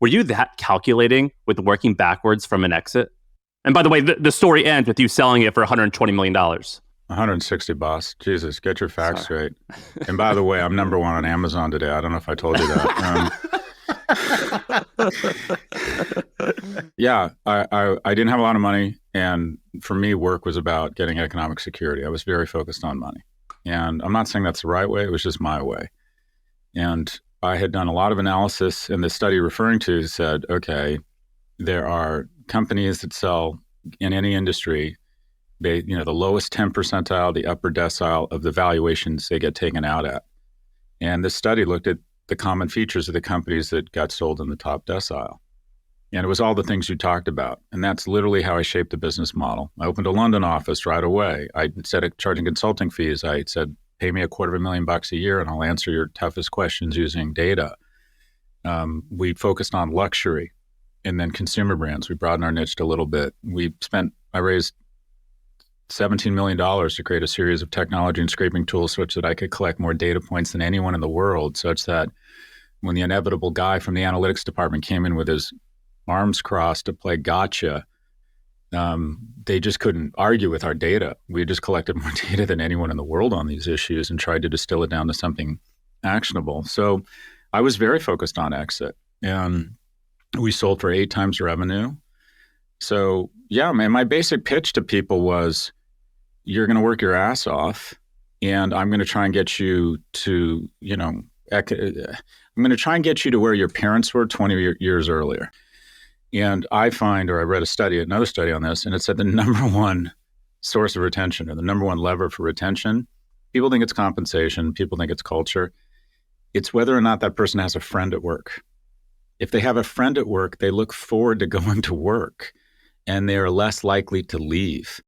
Were you that calculating with working backwards from an exit? And by the way, the story ends with you selling it for $120 million. 160, boss. Jesus, get your facts Sorry. straight. And by the way, I'm number one on Amazon today. I don't know if I told you that. Yeah, I didn't have a lot of money. And for me, work was about getting economic security. I was very focused on money. And I'm not saying that's the right way. It was just my way. And I had done a lot of analysis, and the study you're referring to said, okay, there are companies that sell in any industry, the lowest 10 percentile, the upper decile of the valuations they get taken out at. And this study looked at the common features of the companies that got sold in the top decile. And it was all the things you talked about. And that's literally how I shaped the business model. I opened a London office right away. I instead of charging consulting fees, I said, pay me $250,000 a year and I'll answer your toughest questions using data. We focused on luxury and then consumer brands. We broadened our niche a little bit. I raised $17 million to create a series of technology and scraping tools such that I could collect more data points than anyone in the world, such that when the inevitable guy from the analytics department came in with his arms crossed to play gotcha, they just couldn't argue with our data. We just collected more data than anyone in the world on these issues and tried to distill it down to something actionable. So I was very focused on exit, and we sold for 8 times revenue. So yeah, man, my basic pitch to people was, you're going to work your ass off, and I'm going to try and get you to, I'm going to try and get you to where your parents were 20 years earlier. And I read another study on this, and it said the number one source of retention, or the number one lever for retention, people think it's compensation, people think it's culture. It's whether or not that person has a friend at work. If they have a friend at work, they look forward to going to work, and they are less likely to leave.